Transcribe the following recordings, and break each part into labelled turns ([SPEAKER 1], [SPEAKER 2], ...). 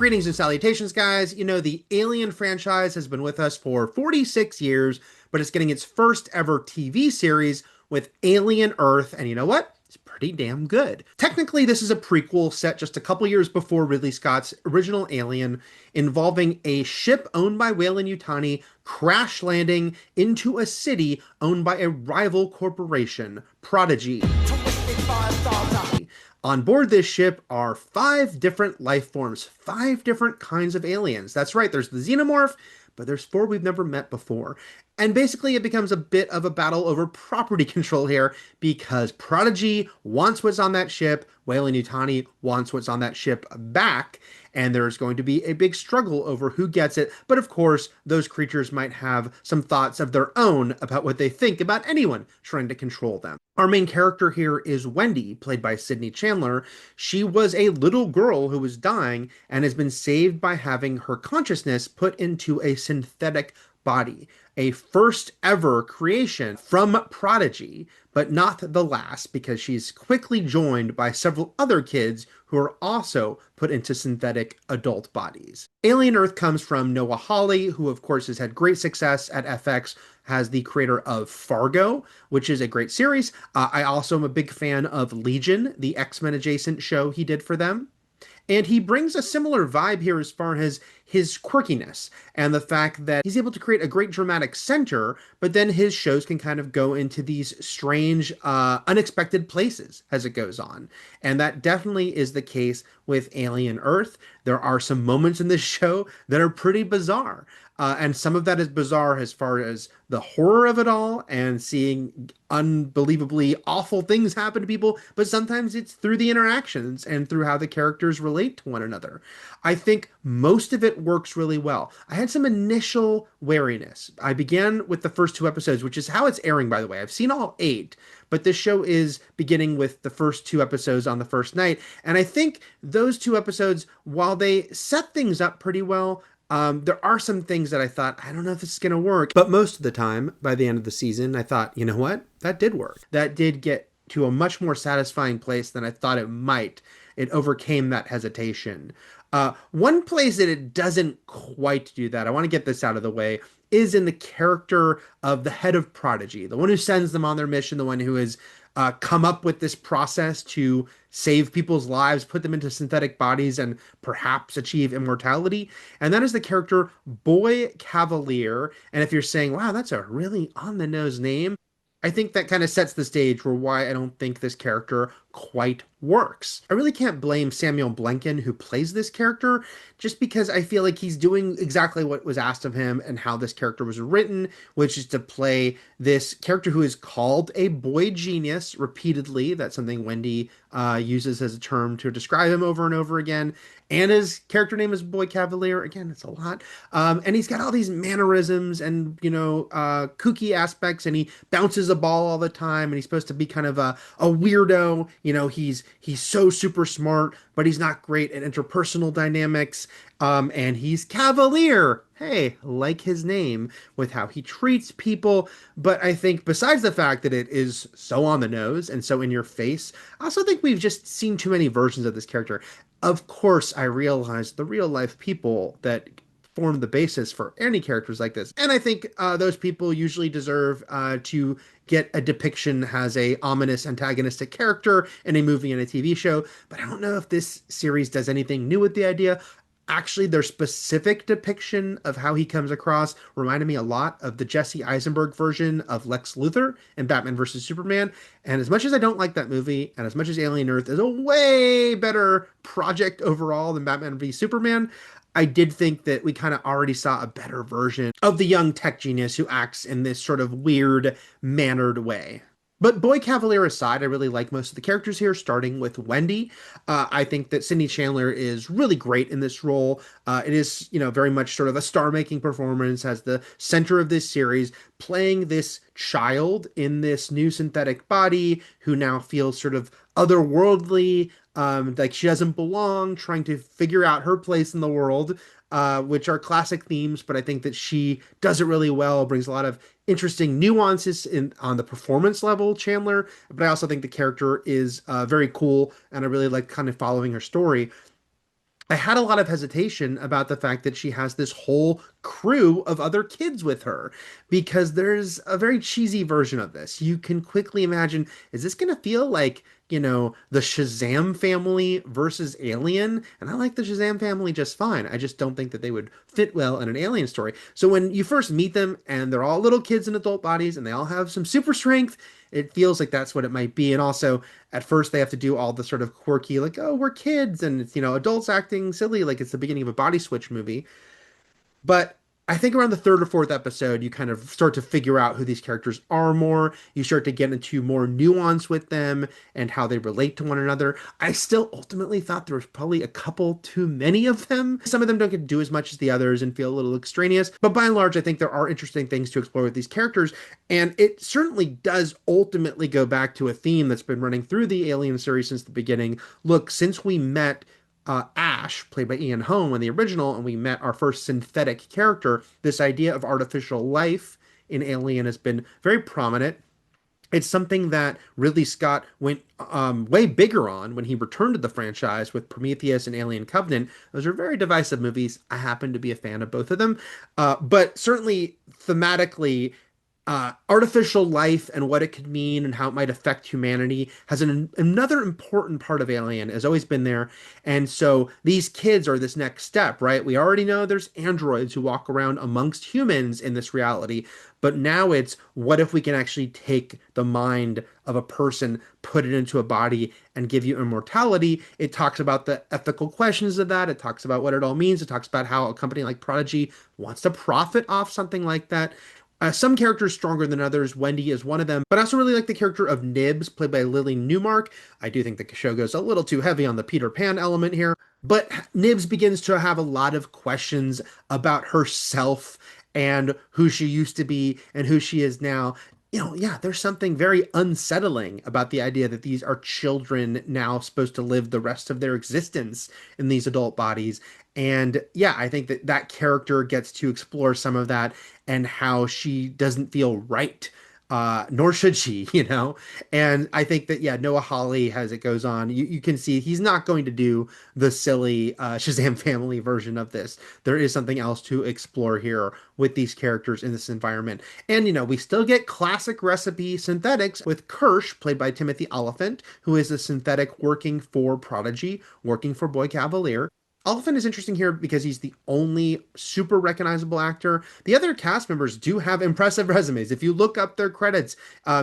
[SPEAKER 1] Greetings and salutations, guys. You know, the Alien franchise has been with us for 46 years, but it's getting its first ever TV series with Alien Earth, and you know what? It's pretty damn good. Technically, this is a prequel set just a couple years before Ridley Scott's original Alien, involving a ship owned by Weyland-Yutani crash landing into a city owned by a rival corporation, Prodigy. On board this ship are 5 different life forms, 5 different kinds of aliens. That's right, there's the xenomorph, but there's 4 we've never met before. And basically, it becomes a bit of a battle over property control here because Prodigy wants what's on that ship, Weyland-Yutani wants what's on that ship back, and there's going to be a big struggle over who gets it. But of course, those creatures might have some thoughts of their own about what they think about anyone trying to control them. Our main character here is Wendy, played by Sydney Chandler. She was a little girl who was dying and has been saved by having her consciousness put into a synthetic body, a first ever creation from Prodigy, but not the last, because she's quickly joined by several other kids who are also put into synthetic adult bodies. Alien Earth comes from Noah Hawley, who of course has had great success at FX, as the creator of Fargo, which is a great series. I also am a big fan of Legion, the X-Men adjacent show he did for them. And he brings a similar vibe here as far as his quirkiness and the fact that he's able to create a great dramatic center, but then his shows can kind of go into these strange, unexpected places as it goes on. And that definitely is the case with Alien Earth. There are some moments in this show that are pretty bizarre. And some of that is bizarre as far as the horror of it all and seeing unbelievably awful things happen to people, but sometimes it's through the interactions and through how the characters relate to one another. I think most of it works really well. I had some initial wariness. I began with the first 2 episodes, which is how it's airing, by the way. I've seen all 8, but this show is beginning with the first 2 episodes on the first night. And I think those 2 episodes, while they set things up pretty well, there are some things that I thought, I don't know if this is going to work. But most of the time, by the end of the season, I thought, you know what? That did work. That did get to a much more satisfying place than I thought it might. It overcame that hesitation. One place that it doesn't quite do that, I want to get this out of the way, is in the character of the head of Prodigy, the one who sends them on their mission, the one who has come up with this process to save people's lives, put them into synthetic bodies, and perhaps achieve immortality. And that is the character Boy Cavalier. And if you're saying, wow, that's a really on-the-nose name, I think that kind of sets the stage for why I don't think this character quite works. I really can't blame Samuel Blanken, who plays this character, just because I feel like he's doing exactly what was asked of him and how this character was written, which is to play this character who is called a boy genius repeatedly. That's something Wendy uses as a term to describe him over and over again. And his character name is Boy Cavalier. Again, it's a lot. And he's got all these mannerisms and, kooky aspects, and he bounces a ball all the time, and he's supposed to be kind of a weirdo. He's so super smart, but he's not great at interpersonal dynamics. And he's cavalier. Hey, like his name, with how he treats people. But I think besides the fact that it is so on the nose and so in your face, I also think we've just seen too many versions of this character. Of course, I realize the real life people that form the basis for any characters like this. And I think those people usually deserve to get a depiction as a ominous antagonistic character in a movie and a TV show. But I don't know if this series does anything new with the idea. Actually, their specific depiction of how he comes across reminded me a lot of the Jesse Eisenberg version of Lex Luthor in Batman vs. Superman. And as much as I don't like that movie, and as much as Alien Earth is a way better project overall than Batman v Superman, I did think that we kind of already saw a better version of the young tech genius who acts in this sort of weird, mannered way. But Boy Cavalier aside, I really like most of the characters here, starting with Wendy. I think that Sydney Chandler is really great in this role. It is, very much sort of a star-making performance as the center of this series, playing this child in this new synthetic body who now feels sort of otherworldly, like she doesn't belong, trying to figure out her place in the world, which are classic themes, but I think that she does it really well, brings a lot of interesting nuances on the performance level, Chandler, but I also think the character is very cool, and I really like kind of following her story. I had a lot of hesitation about the fact that she has this whole crew of other kids with her because there's a very cheesy version of this. You can quickly imagine, is this going to feel like, the Shazam family versus Alien? And I like the Shazam family just fine. I just don't think that they would fit well in an Alien story. So when you first meet them and they're all little kids in adult bodies and they all have some super strength, it feels like that's what it might be. And also, at first they have to do all the sort of quirky, like, oh, we're kids, and it's, adults acting silly, like it's the beginning of a body switch movie. But I think around the third or fourth episode, you kind of start to figure out who these characters are more. You start to get into more nuance with them and how they relate to one another. I still ultimately thought there was probably a couple too many of them. Some of them don't get to do as much as the others and feel a little extraneous. But by and large, I think there are interesting things to explore with these characters. And it certainly does ultimately go back to a theme that's been running through the Alien series since the beginning. Look, since we met Ash, played by Ian Holm in the original, and we met our first synthetic character, this idea of artificial life in Alien has been very prominent. It's something that Ridley Scott went way bigger on when he returned to the franchise with Prometheus and Alien Covenant. Those are very divisive movies. I happen to be a fan of both of them. But certainly thematically, artificial life and what it could mean and how it might affect humanity has another important part of Alien has always been there. And so these kids are this next step, right? We already know there's androids who walk around amongst humans in this reality, but now it's what if we can actually take the mind of a person, put it into a body, and give you immortality? It talks about the ethical questions of that. It talks about what it all means. It talks about how a company like Prodigy wants to profit off something like that. Some characters stronger than others. Wendy is one of them, but I also really like the character of Nibs, played by Lily Newmark. I do think the show goes a little too heavy on the Peter Pan element here, but Nibs begins to have a lot of questions about herself and who she used to be and who she is now. Yeah, there's something very unsettling about the idea that these are children now supposed to live the rest of their existence in these adult bodies. And yeah, I think that that character gets to explore some of that and how she doesn't feel right. Nor should she, And I think that, yeah, Noah Hawley, as it goes on, you can see he's not going to do the silly Shazam family version of this. There is something else to explore here with these characters in this environment. And, we still get classic recipe synthetics with Kirsch, played by Timothy Oliphant, who is a synthetic working for Prodigy, working for Boy Cavalier. Oliphant is interesting here because he's the only super recognizable actor. The other cast members do have impressive resumes. If you look up their credits,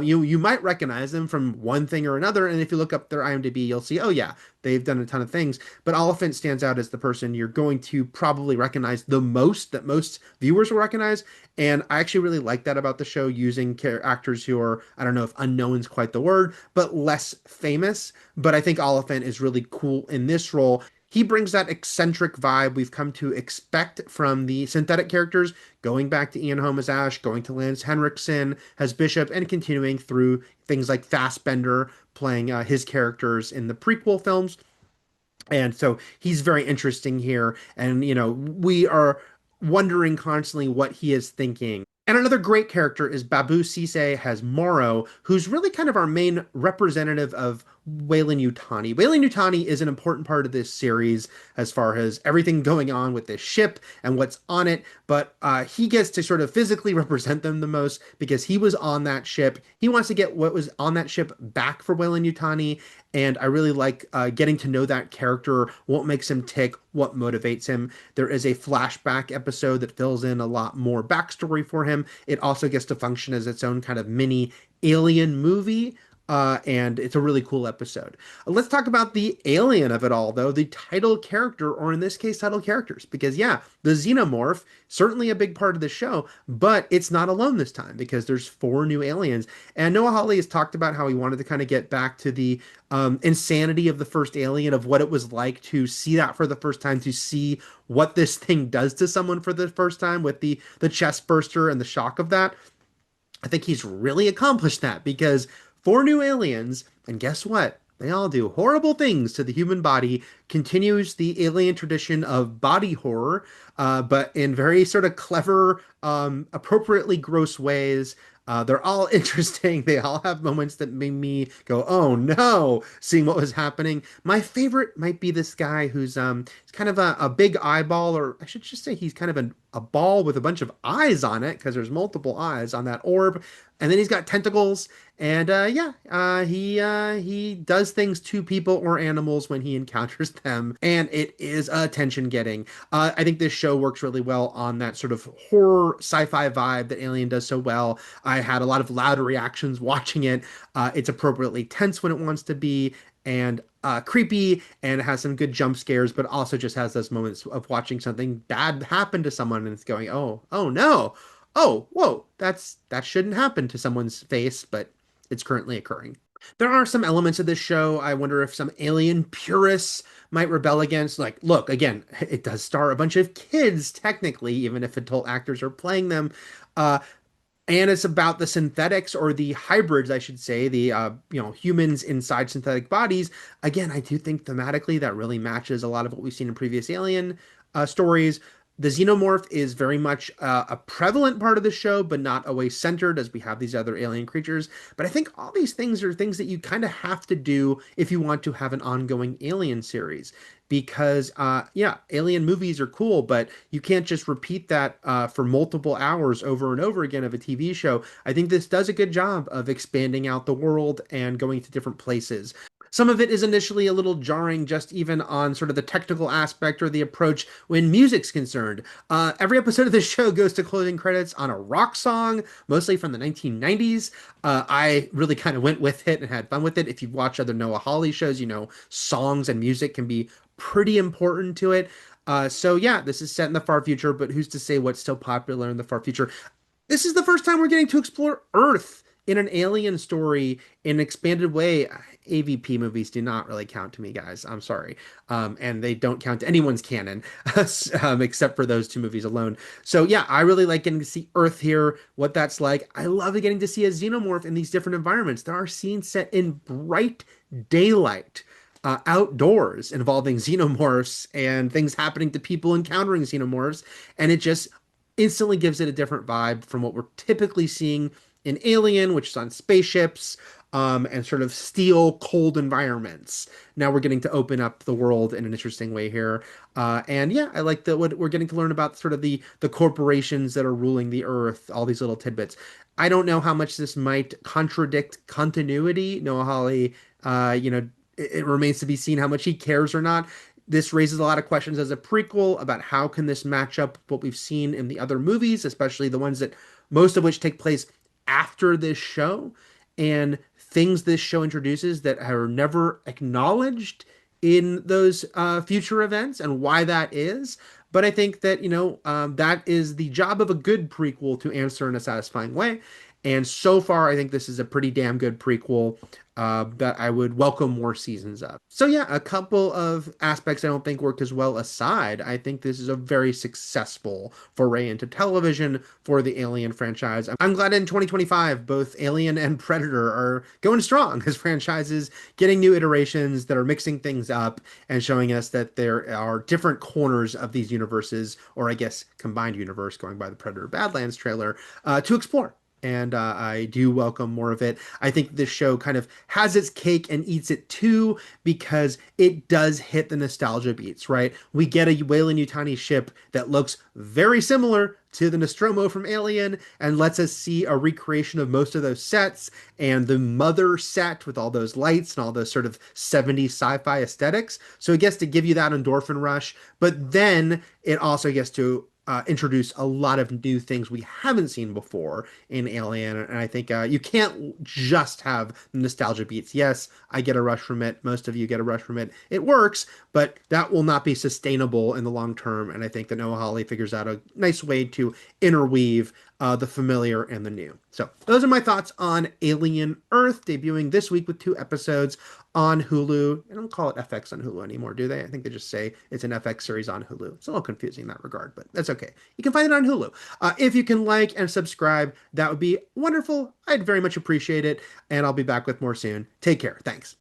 [SPEAKER 1] you might recognize them from one thing or another. And if you look up their IMDb, you'll see, oh yeah, they've done a ton of things. But Oliphant stands out as the person you're going to probably recognize the most, that most viewers will recognize. And I actually really like that about the show, using actors who are, I don't know if unknown is quite the word, but less famous. But I think Oliphant is really cool in this role. He brings that eccentric vibe we've come to expect from the synthetic characters, going back to Ian Holm as Ash, going to Lance Henriksen as Bishop, and continuing through things like Fassbender playing his characters in the prequel films. And so he's very interesting here. And, we are wondering constantly what he is thinking. And another great character is Babu Sise as Morrow, who's really kind of our main representative of Weyland-Yutani. Weyland-Yutani is an important part of this series as far as everything going on with this ship and what's on it, but he gets to sort of physically represent them the most because he was on that ship. He wants to get what was on that ship back for Weyland-Yutani, and I really like getting to know that character, what makes him tick, what motivates him. There is a flashback episode that fills in a lot more backstory for him. It also gets to function as its own kind of mini alien movie. And it's a really cool episode. Let's talk about the alien of it all, though, the title character, or in this case, title characters. Because, yeah, the xenomorph, certainly a big part of the show, but it's not alone this time because there's 4 new aliens. And Noah Hawley has talked about how he wanted to kind of get back to the insanity of the first Alien, of what it was like to see that for the first time, to see what this thing does to someone for the first time with the chest burster and the shock of that. I think he's really accomplished that because 4 new aliens, and guess what? They all do horrible things to the human body, continues the alien tradition of body horror, but in very sort of clever, appropriately gross ways. They're all interesting. They all have moments that made me go, "Oh no!" Seeing what was happening. My favorite might be this guy who's he's kind of a big eyeball, or I should just say he's kind of a ball with a bunch of eyes on it because there's multiple eyes on that orb, and then he's got tentacles. And he does things to people or animals when he encounters them, and it is attention getting. I think this show works really well on that sort of horror sci-fi vibe that Alien does so well. I had a lot of loud reactions watching it. It's appropriately tense when it wants to be, and creepy, and it has some good jump scares, but also just has those moments of watching something bad happen to someone, and it's going, oh no, oh whoa, that shouldn't happen to someone's face, but it's currently occurring. There are some elements of this show I wonder if some alien purists might rebel against. Like, look, again, it does star a bunch of kids, technically, even if adult actors are playing them. Uh, and it's about the synthetics or the hybrids, I should say, the humans inside synthetic bodies. Again, I do think thematically that really matches a lot of what we've seen in previous Alien stories. The xenomorph is very much a prevalent part of the show, but not always centered as we have these other alien creatures. But I think all these things are things that you kind of have to do if you want to have an ongoing Alien series. Because, yeah, Alien movies are cool, but you can't just repeat that for multiple hours over and over again of a TV show. I think this does a good job of expanding out the world and going to different places. Some of it is initially a little jarring, just even on sort of the technical aspect or the approach when music's concerned. Every episode of this show goes to closing credits on a rock song, mostly from the 1990s. I really kind of went with it and had fun with it. If you've watched other Noah Hawley shows, you know songs and music can be pretty important to it. So yeah, this is set in the far future, but who's to say what's still popular in the far future? This is the first time we're getting to explore Earth in an alien story in an expanded way. AVP movies do not really count to me, guys. I'm sorry. And they don't count to anyone's canon, except for those two movies alone. So yeah, I really like getting to see Earth here, what that's like. I love getting to see a xenomorph in these different environments. There are scenes set in bright daylight. Outdoors involving xenomorphs and things happening to people encountering xenomorphs, and it just instantly gives it a different vibe from what we're typically seeing in Alien, which is on spaceships, and sort of steel, cold environments. Now we're getting to open up the world in an interesting way here. And yeah, I like that what we're getting to learn about sort of the corporations that are ruling the Earth, all these little tidbits. I don't know how much this might contradict continuity. Noah Hawley, it remains to be seen how much he cares or not. This raises a lot of questions as a prequel about how can this match up what we've seen in the other movies, especially the ones that most of which take place after this show, and things this show introduces that are never acknowledged in those future events and why that is. But I think that, that is the job of a good prequel to answer in a satisfying way. And so far, I think this is a pretty damn good prequel that I would welcome more seasons of. So yeah, a couple of aspects I don't think worked as well aside. I think this is a very successful foray into television for the Alien franchise. I'm glad in 2025, both Alien and Predator are going strong as franchises, getting new iterations that are mixing things up and showing us that there are different corners of these universes, or I guess combined universe, going by the Predator Badlands trailer, to explore. And I do welcome more of it. I think this show kind of has its cake and eats it too, because it does hit the nostalgia beats, right? We get a Weyland-Yutani ship that looks very similar to the Nostromo from Alien and lets us see a recreation of most of those sets and the mother set with all those lights and all those sort of 70s sci-fi aesthetics. So it gets to give you that endorphin rush, but then it also gets to introduce a lot of new things we haven't seen before in Alien. And I think you can't just have nostalgia beats. Yes, I get a rush from it. Most of you get a rush from it. It works, but that will not be sustainable in the long term. And I think that Noah Hawley figures out a nice way to interweave the familiar and the new. So those are my thoughts on Alien Earth, debuting this week with 2 episodes on Hulu. They don't call it FX on Hulu anymore, do they? I think they just say it's an FX series on Hulu. It's a little confusing in that regard, but that's okay. You can find it on Hulu. If you can like and subscribe, that would be wonderful. I'd very much appreciate it. And I'll be back with more soon. Take care. Thanks.